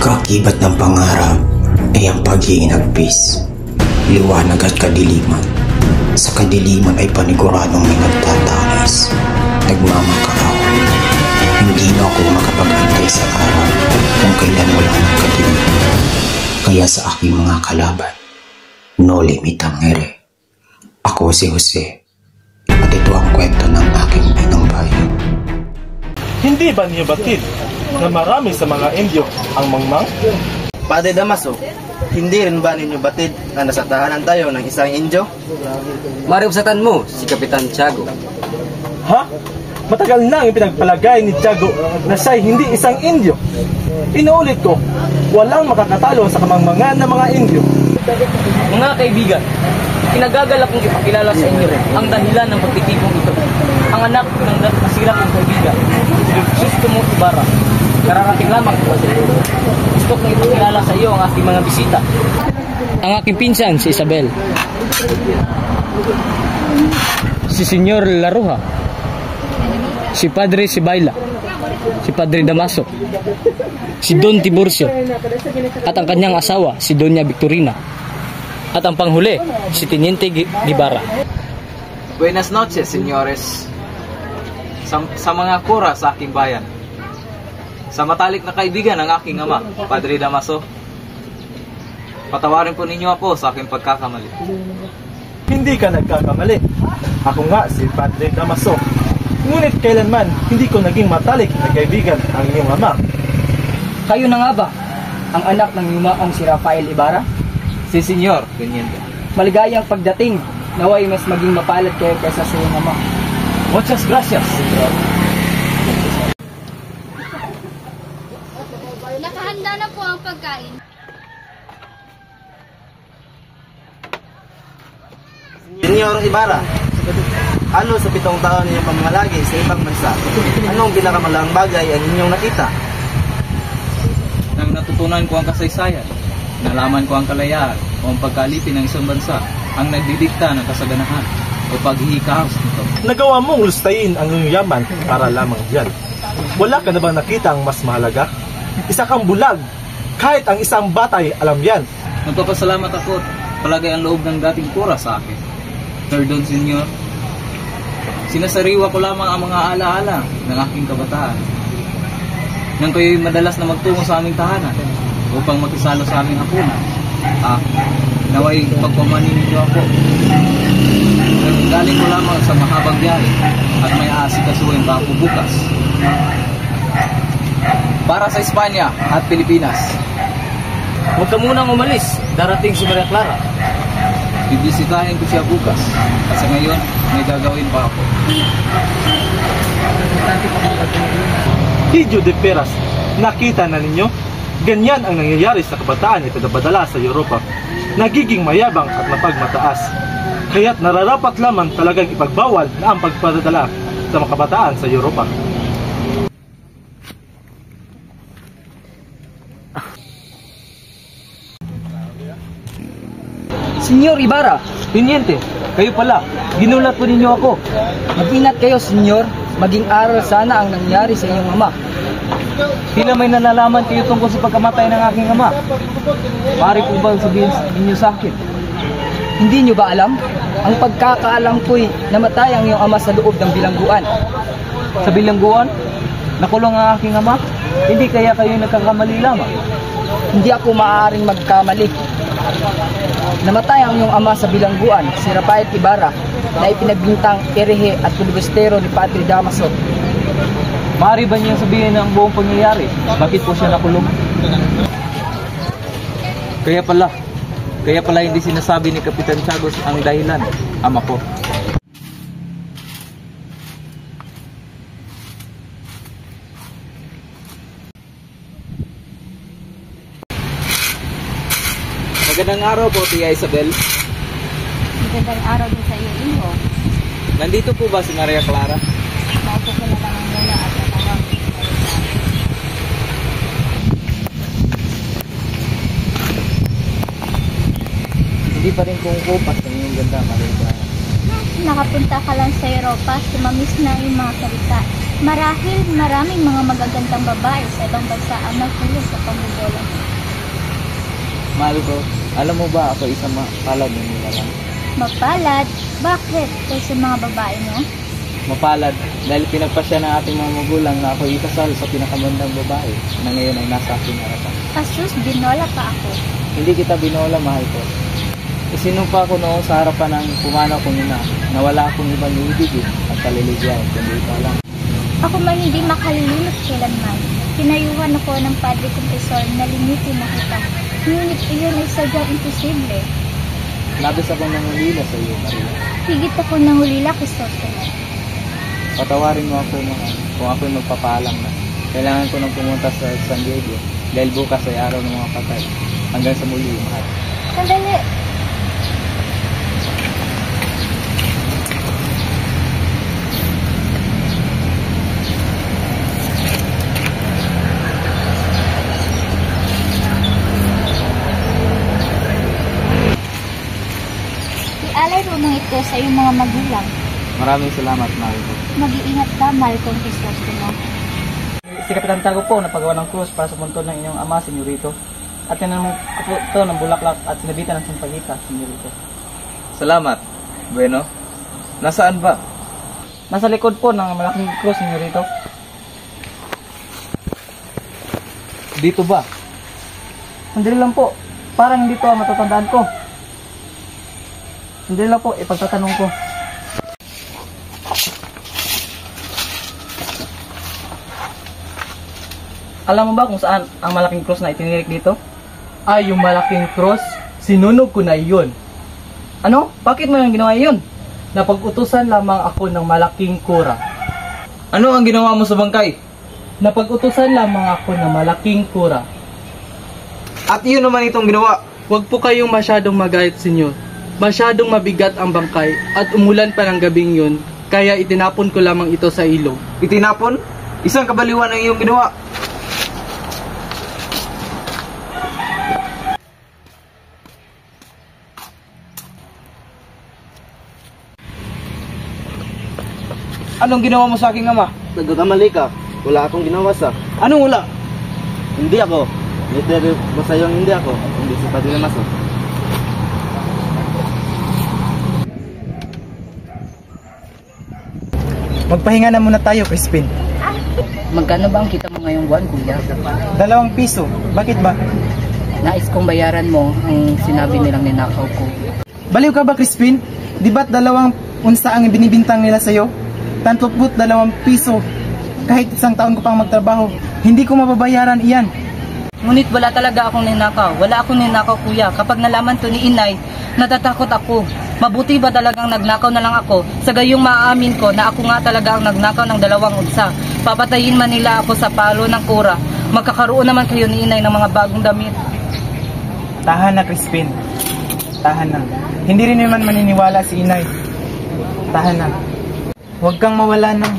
Kaakibat ng pangarap ay ang pag-iinagpis, liwanag at kadiliman. Sa kadiliman ay paniguradong may nagtatangis, nagmamakaawa. Hindi na ako makapag-antay sa araw kung kailan wala ng kadiliman. Kaya sa aking mga kalaban, no limit ang ere. Ako si Jose, at ito ang kwento ng aking inang bayan. Hindi ba niyo batid na marami sa mga Indio ang mangmang? Padre Damaso, hindi rin ba ninyo batid na nasa tahanan tayo ng isang Indio? Mariupsatan mo si Kapitan Tiago. Ha? Matagal na ang pinagpalagay ni Tiago na siya'y hindi isang Indio. Inuulit ko, walang makakatalo sa kamangmangan ng mga Indio. Mga kaibigan, kinagagalak kong ipakilala sa inyo ang dahilan ng pagtitipong ito. Ang anak ng nasirang kong kaibigan, Crisostomo Ibarra. Kararating lamang po sa iyo. Gusto kong ipakilala sa iyo ang aking mga bisita. Ang aking pinsan si Isabel. Si Senyor Laruja. Si Padre Sibayla. Si Padre Damaso. Si Don Tiburcio. At ang kanyang asawa, si Doña Victorina. At ang panghuli, si Teniente Guevara. Buenas noches, señores. Sa mga kura sa aking bayan. Sa matalik na kaibigan ng aking ama, Padre Damaso. Patawarin po ninyo ako sa aking pagkakamali. Hindi ka nagkakamali. Ako nga si Padre Damaso. Ngunit kailanman hindi ko naging matalik na kaibigan ang iyong ama. Kayo na nga ba ang anak ng yumaong si Rafael Ibarra? Si Senyor Teniente. Maligayang pagdating, naway mas maging mapalad kayo kaysa sa iyong ama. Muchas gracias, Senyor. Nakahanda na po ang pagkain. Senyor Ibarra, ano sa 7 taon ninyong pamamalagi sa ibang bansa? Anong pinakamalaking bagay ang inyong nakita? Nang natutunan ko ang kasaysayan, nalaman ko ang kalayaan o ang pagkalipin ng isang bansa, ang nagdidikta ng kasaganahan o paghihikaos nito. Nagawa mong lustayin ang iyong yaman para lamang diyan. Wala ka na bang nakita ang mas mahalaga? Isa kang bulag. Kahit ang isang batay alam yan. Nagpapasalamat ako at palagay ang loob ng dating kura sa akin. Perdon, Senyor. Sinasariwa ko lamang ang mga alaala ng aking kabataan. Nang kayo'y madalas na magtungo sa aming tahanan upang makisalo sa aming hapunan. Naway pagpamanin niyo ako. Galing ko lamang sa mahabang biyahe at may aasikasuhin pa ako bukas. Para sa Espanya at Pilipinas. Huwag ka munang umalis, darating si Maria Clara. Bibisitahin ko siya bukas. At sa ngayon, may gagawin pa ako. Hijo de Peras, nakita na ninyo? Ganyan ang nangyayari sa kabataan ito na padala sa Europa. Nagiging mayabang at mapagmataas. Kaya't nararapat lamang talagang ipagbawal na ang pagpadadala sa mga kabataan sa Europa. Senyor Ibarra, Teniente, kayo pala. Ginulat po ninyo ako. Mag-ingat kayo, Senyor. Maging aral sana ang nangyari sa inyong ama. Tila may nalalaman kayo tungkol sa pagkamatay ng aking ama. Pari po ba sabihin ninyo sa akin? Hindi nyo ba alam? Ang pagkakaalam ko'y namatay ang iyong ama sa loob ng bilangguan. Sa bilangguan? Nakulong ang aking ama? Hindi kaya kayo nagkakamali lamang? Hindi ako maaaring magkamali. Namatay ang iyong ama sa bilangguan, si Rafael Ibarra, na ipinagbintang erehe at kulubestero ni Padre Damaso. Maaari ba niyo sabihin ang buong pangyayari? Bakit po siya nakulong? Kaya pala hindi sinasabi ni Kapitan Tiago ang dahilan, ama ko. Magandang araw po, Tia Isabel. Magandang araw din sa iyo, Inho. Nandito po ba si Maria Clara? Maupo ko na lang muna at natawag. Hindi pa rin kumukupas ng iyong ganda, Maria Clara. Nakapunta ka lang sa Europa, sumamiss na yung mga salita. Marahil maraming mga magagandang babae sa ibang bansa ang nagpulo sa pambubola. Mahal ko, alam mo ba ako isang mapalad ng nilalang? Mapalad? Bakit? Kaysa mga babae mo? Mapalad dahil pinagpasya ng ating mga magulang na ako ikasal sa pinakamandang babae na ngayon ay nasa aking harapan. Asus, binola pa ako. Hindi kita binola, mahal ko. Isinumpa ko noong sa harapan ng pumanaw kong ina na wala akong ibang iibigin at kaliligayahan kundi ikaw lang. Ako man hindi makalilimot kailanman. Tinayuhan ako ng Padre Confessor na limitin na kita. Ngunit iyon ay sadyang imposible. Labis akong nangulila sa iyo, Maria. Higit ako nangulila kay Sotelo. Patawarin mo ako kung ako'y magpapaalam na. Kailangan ko nang pumunta sa San Diego dahil bukas ay araw ng mga patay. Hanggang sa muli, mahal. Sandali! Ialay mo mga ito sa iyong mga magulang. Maraming salamat, mahal ko. Mag-iingat ka, mahal kong Crisostomo. Si Kapitan Tago po napagawa ng krus para sa puntod ng inyong ama, Senyorito. At tinanong ko po ito ng bulaklak at sinabitan ng sampagita, Senyorito. Salamat. Bueno, nasaan ba? Nasa likod po ng malaking krus, Senyorito. Dito ba? Sandali lang po. Parang hindi to ang matatandaan ko. Sandali lang po, ipagtatanong ko. Alam mo ba kung saan ang malaking cross na itinirik dito? Ay, yung malaking cross, sinunog ko na iyon. Ano? Bakit mo yung ginawa yun? Napag-utusan lamang ako ng malaking kura. Ano ang ginawa mo sa bangkay? Napag-utusan lamang ako ng malaking kura. At iyon naman itong ginawa. Huwag po kayong masyadong magalit, senyor. Masyadong mabigat ang bangkay at umulan pa ng gabing yun, kaya itinapon ko lamang ito sa ilog. Itinapon? Isang kabaliwan ang iyong ginawa. Anong ginawa mo sa aking ama? Nagkakamali ka. Wala akong ginawa sa... Anong wala? Hindi ako. Basta yung hindi ako. Hindi si Padre Damaso. Magpahinga na muna tayo, Crispin. Magkano ba ang kita mo ngayong buwan, kuya? 2 piso. Bakit ba? Nais kong bayaran mo ang sinabi nilang ninakaw ko. Baliw ka ba, Crispin? Di ba't 2 unsa ang binibintang nila sa'yo? 32 piso. Kahit 1 taon ko pang magtrabaho, hindi ko mababayaran iyan. Ngunit wala talaga akong ninakaw. Wala akong ninakaw, kuya. Kapag nalaman to ni inay, natatakot ako. Mabuti ba talagang nagnakaw na lang ako? Sa gayong maaamin ko na ako nga talaga ang nagnakaw ng 2 unsa. Papatayin man nila ako sa palo ng kura. Magkakaroon naman kayo ni inay ng mga bagong damit. Tahan na, Crispin. Tahan na. Hindi rin naman maniniwala si inay. Tahan na. Huwag kang mawala ng...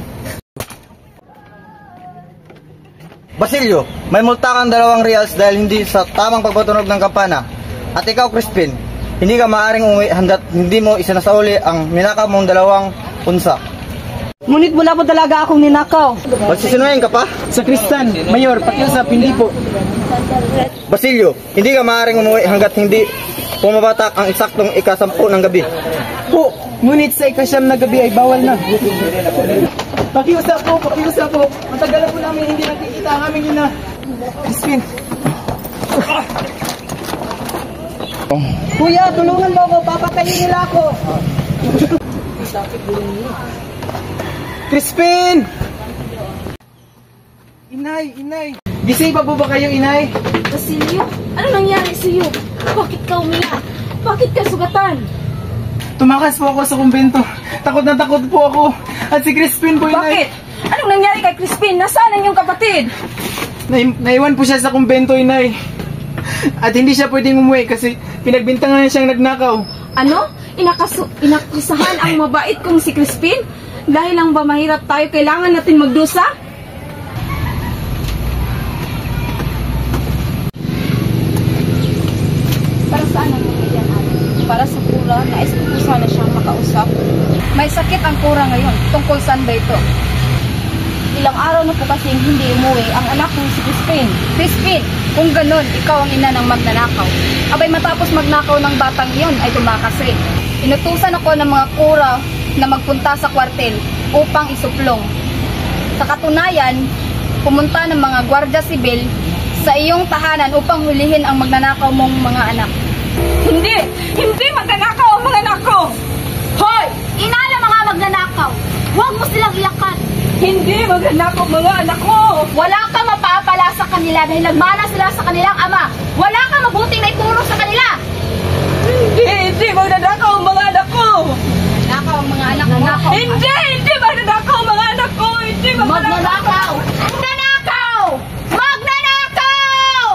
Basilio, may multa kang 2 reals dahil hindi sa tamang pagpatunog ng kampana. At ikaw, Crispin, hindi ka maaaring umuwi hanggat hindi mo isinasauli ang minakaw mong 2 unsa. Ngunit wala po talaga akong ninakaw. Magsisinungaling ka pa? Sa Kristan, Mayor, pakiusap, hindi po. Basilio, hindi ka maaaring umuwi hanggat hindi pumapatak ang eksaktong ika-10 ng gabi. Po, ngunit sa ika-9 na gabi ay bawal na. Pakiusap po, pakiusap po. Matagal na po namin hindi nakikita ang aming ina. Crispin. Kuya, tulungan mo ako. Papatayin nila ako. Crispin! Inay, inay. Gising pa po ba kayo, inay? Basilio, ano nangyari sa iyo? Bakit ka umiyak? Bakit ka sugatan? Tumakas po ako sa kumbento. Takot na takot po ako. At si Crispin po, inay. Bakit? Anong nangyari kay Crispin? Nasaan ang iyong kapatid? Naiwan po siya sa kumbento, inay. At hindi siya pwedeng umuwi kasi pinagbintangan na siyang nagnakaw. Ano? Inakusahan ang mabait kong si Crispin? Dahil lang ba mahirap tayo, kailangan natin magdusa? Para saan ang mga yan, ate? Para sa kura, nais ko po sana siyang makausap. May sakit ang kura ngayon. Tungkol saan ba ito? ilang araw na po kasing hindi umuwi ang anak kong si Crispin. Crispin, kung ganun, ikaw ang ina ng magnanakaw. Abay matapos magnakaw ng batang iyon ay tumakasi. Inutusan ako ng mga kura na magpunta sa kwartel upang isuplong. Sa katunayan, pumunta ng mga gwardya sibil sa iyong tahanan upang hulihin ang magnanakaw mong mga anak. Hindi! Hindi magnanakaw ang mga anak ko! Hoy! Inala mga magnanakaw! Huwag mo silang iyakan! Hindi magnanakaw ang mga anak ko! Wala kang mapapala sa kanila dahil nagmana sila sa kanilang ama! Wala kang mabuting na ituro sa kanila! Hindi magnanakaw ang mga anak ko! Magnanakaw ang mga anak mo. Hindi magnanakaw ang mga anak ko! Hindi Magnanakaw! Magnanakaw! Magnanakaw!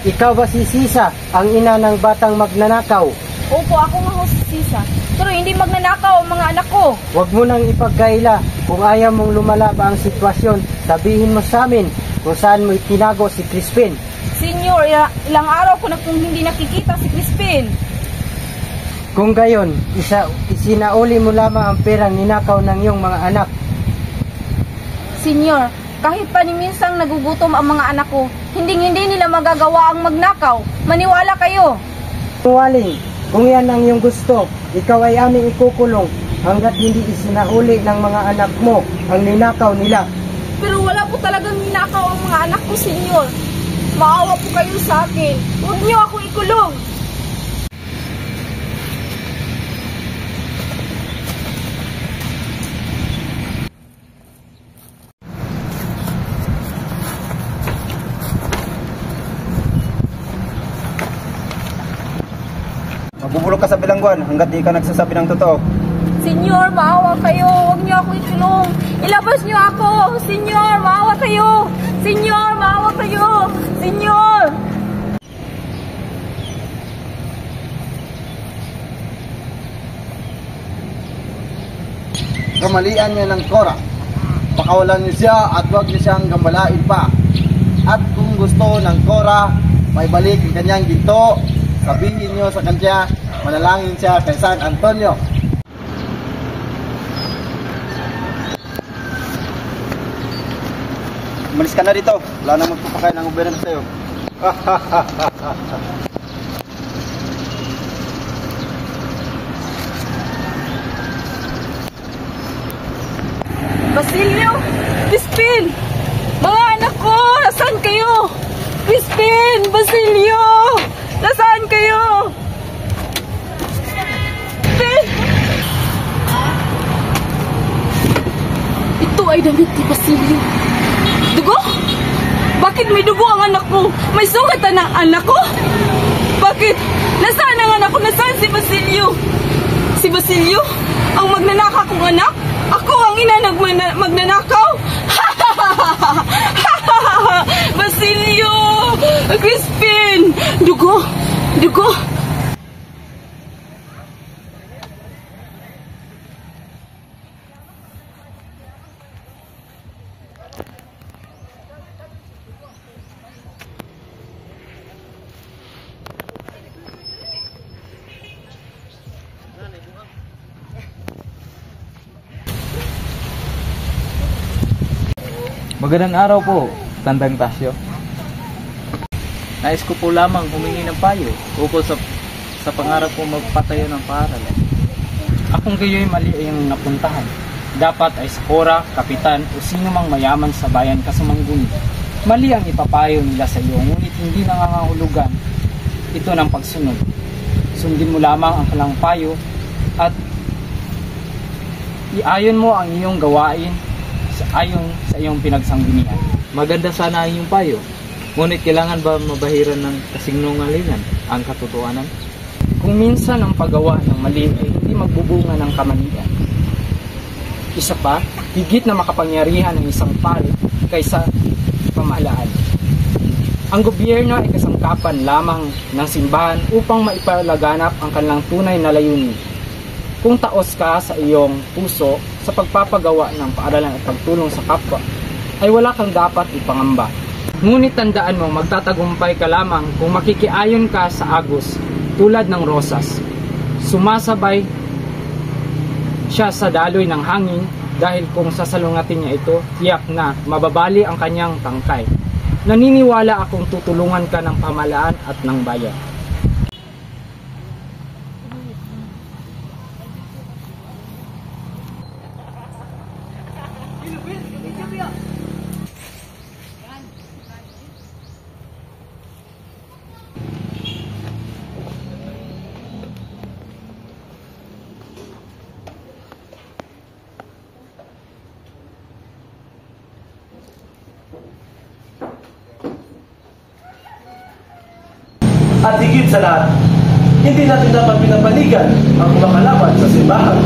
Ikaw ba si Sisa, ang ina ng batang magnanakaw? Opo, ako nga ho si Sisa. Pero hindi magnanakaw ang mga anak ko. Huwag mo nang ipagkaila. Kung ayaw mong lumalaba ang sitwasyon, sabihin mo sa amin kung saan mo itinago si Crispin. Senyor, ilang araw ko na pong hindi nakikita si Crispin. Kung gayon, isinauli mo lamang ang perang ninakaw ng iyong mga anak. Senyor, kahit pa ni minsang nagugutom ang mga anak ko, hindi nila magagawa ang magnakaw. Maniwala kayo. Tuwaling, kung yan ang iyong gusto, ikaw ay aming ikukulong hanggat hindi isinauli ng mga anak mo ang ninakaw nila. Pero wala po talagang ninakaw ang mga anak ko, senyor. Maawa po kayo sa akin. Huwag niyo ako ikulong. Mabubulok ka sa bilangguan hanggat di ka nagsasabi ng totoo. Senyor, maawa kayo. Huwag niyo ako ikulong. Ilabas niyo ako. Senyor, maawa kayo. Senyor, maawa kayo. Senyor! Kamalian niya ng Cora. Pakawalan niyo siya at huwag niyo siyang gambalain pa. At kung gusto ng Cora, may balik ang kanyang ginto, sabihin niyo sa kanya, manalangin siya kay San Antonio. Umalis ka na dito. Wala nang magpapakain ng gobyerno sa'yo. Basilio! Crispin! Mga anak ko! Nasaan kayo? Crispin! Basilio! Nasaan kayo? Crispin! Ito ay damit ni Basilio. Dugo? Bakit may dugo ang anak ko? May sugatan ang anak ko? Bakit? Nasaan ang anak ko? Nasaan si Basilio? Si Basilio? Ang magnanakaw kong anak? Ako ang ina ng magnanakaw? Basilio! Crispin! Dugo! Dugo! Magandang araw po, Tandang Tasyo. Nais ko po lamang humingi ng payo ukol sa pangarap ko magpatayo ng paaralan. Akong gayo'y mali ang napuntahan. Dapat ay sa kora, kapitan o sino mang mayaman sa bayan kasamangguni. Mali ang ipapayo nila sa iyo, ngunit hindi nangangahulugan ito ng pagsunod. Sundin mo lamang ang kalang payo at iayon mo ang iyong gawain ayon sa iyong pinagsanggunian. Maganda sana ang iyong payo, ngunit kailangan ba mabahiran ng kasinungalingan ang katotohanan? Kung minsan ang paggawa ng mali ay hindi magbubunga ng kamalian. Isa pa, higit na makapangyarihan ng isang pari kaysa pamahalaan. Ang gobyerno ay kasangkapan lamang ng simbahan upang maipalaganap ang kanilang tunay na layunin. Kung taos ka sa iyong puso sa pagpapagawa ng paaralan at pagtulong sa kapwa, ay wala kang dapat ipangamba. Ngunit tandaan mo, magtatagumpay ka lamang kung makikiayon ka sa agos tulad ng rosas. Sumasabay siya sa daloy ng hangin dahil kung sasalungatin niya ito, tiyak na mababali ang kanyang tangkay. Naniniwala akong tutulungan ka ng pamahalaan at ng bayan. At higit sa lahat, hindi natin dapat pinapanigan ang kumakalaban sa simbahan.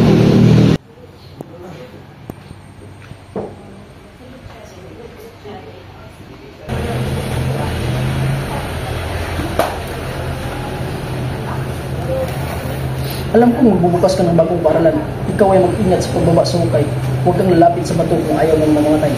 Alam kong magbubukas ka ng bagong paralan. Ikaw ay mag-ingat sa pagbaba sa hukay. Huwag kang lalapit sa bato kung ayaw ng mamatay.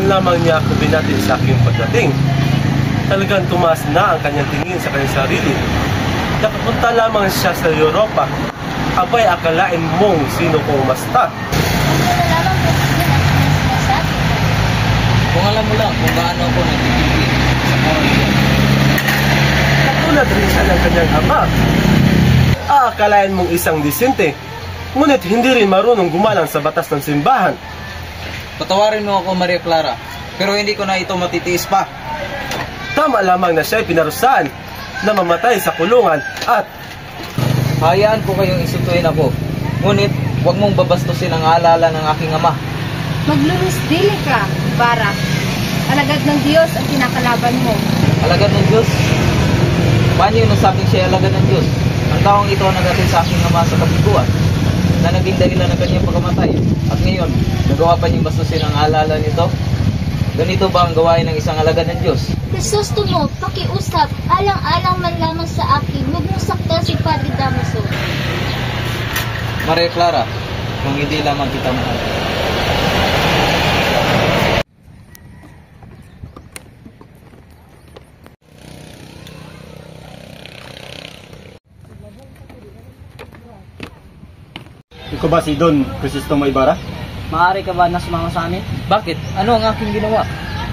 Lamang niya ako binatin sa aking pagdating. Talagang tumaas na ang kanyang tingin sa kanyang sarili. Nakapunta lamang siya sa Europa. Abay, akalain mong sino kong masta. Kung alam mo lang kung gaano ako nagtitipid sa Korea. Katulad rin siya ng kanyang ama. Akalain mong isang disente, ngunit hindi rin marunong gumalang sa batas ng simbahan. Patawarin mo ako, Maria Clara, pero hindi ko na ito matitiis pa. Tama lamang na siya ay pinarusahan na mamatay sa kulungan at hayaan ko kayong isuntuin ako. Ngunit, huwag mong babastusin ang alala ng aking ama. Maglulus dili ka, Bara. Alagad ng Diyos ang kinakalaban mo. Alagad ng Diyos? Paano yun nasabing siya alagad ng Diyos? Ang taong ito ang nagatin sa aking ama sa kabiguan na naging dahilan ng kanyang pagkamatay. At ngayon, nagawa pa niyong bastusin ang alala nito? Ganito ba ang gawain ng isang alagad ng Diyos? Krisostomo, pakiusap, alang-alang man lamang sa akin, huwag mong saktan si Padre Damaso. Maria Clara, kung hindi lamang kita mahal. Ikaw ba si Don Crisostomo Ibarra? Maaari ka ba na sumama sa amin? Bakit? Ano ang aking ginawa?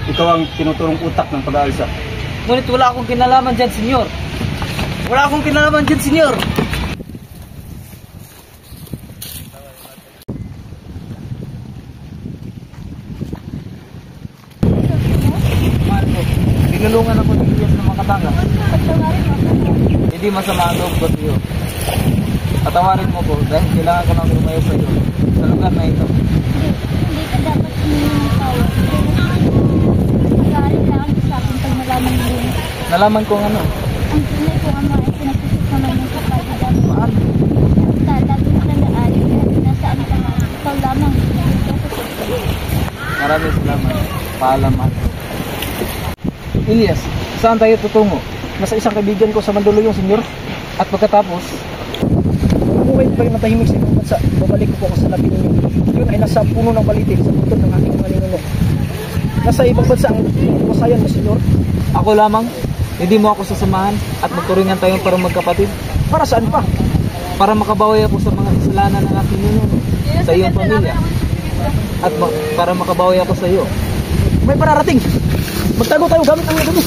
Ikaw ang tinuturong utak ng pag-aalsa. Ngunit wala akong kinalaman dyan, senyor. Wala akong kinalaman dyan, senyor. Marco, tinulungan ako ng Elias ng mga katanga. Hindi masama ang loob ko sa'yo. Patawarin mo ko dahil kailangan ko nang lumayo sa iyo sa lugar na ito. Hindi ka dapat humingi ng tawad. Mag-aaral lang sa akin pag nalaman mo yun. Nalaman ko ano? Ang tunay kong ama ay pinagsusama ng kapal na dami. Paano? Lagi mo tandaan, nasaan ka nga. Ikaw lamang. Maraming salamat. Paalam, Marco. Elias, saan tayo tutungo? Nasa isang kaibigan ko sa Mandaluyong, senyor. At pagkatapos, buhay pa rin matahimik sa ibang bansa. Babalik ko po ako sa labi ninyo. Yun ay nasa puno ng balitik sa puntod ng aking mga ninuno. Nasa ibang bansa ang kasayan mo, senyor. Ako lamang? Hindi mo ako sasamahan at magturingan tayo para magkapatid? Para saan pa? Para makabawi ako sa mga kasalanan ng aking ninuno, sa iyong pamilya. At para makabawi ako sa iyo. May pararating. Magtago tayo gamit ang labi.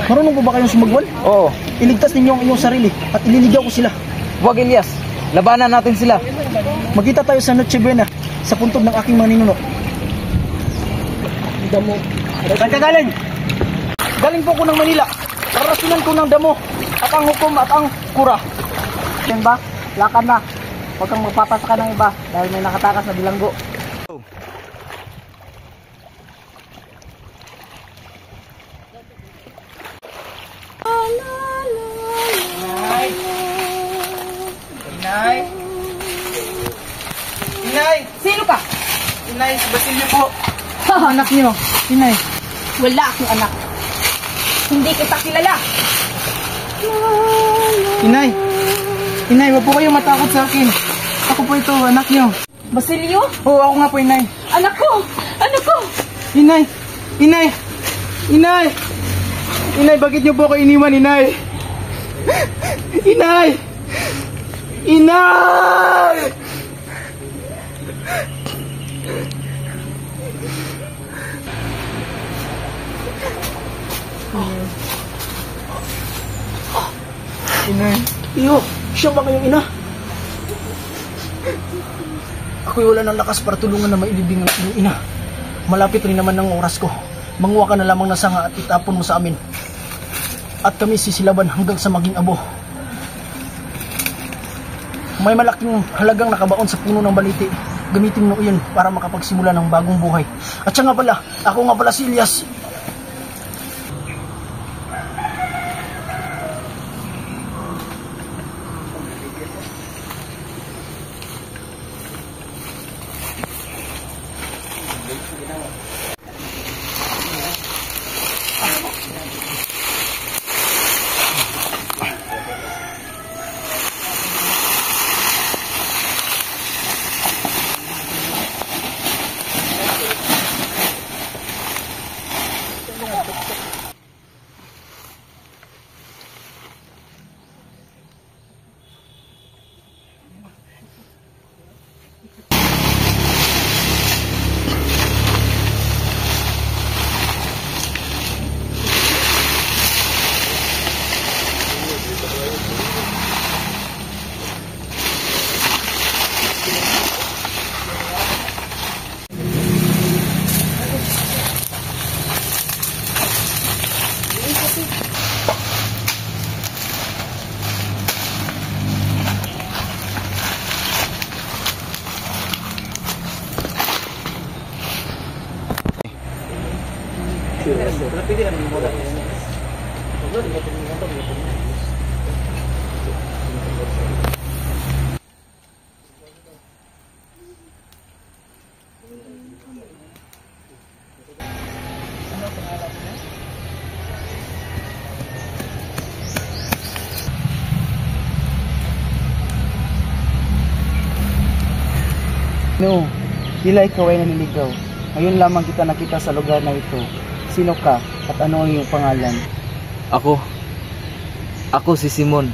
Marunong po ba kayong sumagwal? Oo. Iligtas ninyo ang inyong sarili at ililigaw ko sila. Huwag, Elias. Labanan natin sila. Magkita tayo sa Noche Buena sa puntod ng aking mga ninuno. Saan ka galing? Galing po ko ng Manila. Karasunan ko ng damo at ang hukom at ang kura. Yan ba? Lakad na. Huwag kang magpapasaka ng iba dahil may nakatakas na bilanggo. Inay! Inay! Sino ka? Inay, si Basilio po. Anak niyo, Inay. Wala akong anak. Hindi kita kilala. Inay! Inay, wag po kayong matakot sa akin. Ako po ito, anak niyo. Basilio? Oo, ako nga po, Inay. Anak ko! Anak ko! Inay! Inay! Inay! Inay, bakit niyo po ako iniwan, Inay? Inay! Inay! Inay. Iyo, siya ba kayong ina? Ako'y wala ng lakas para tulungan na mailibing ang iyong ina. Malapit rin naman ang oras ko. Manguha ka na lamang ng sanga at itapon mo sa amin. At kami sisilaban hanggang sa maging abo. May malaking halagang nakabaon sa puno ng baliti. Gamitin mo iyon para makapagsimula ng bagong buhay. At siya nga pala, ako nga pala si Elias. No, tila ikaw ay naniligaw. Ngayon lamang kita nakita sa lugar na ito. Sino ka at ano ang iyong pangalan? Ako si Simon.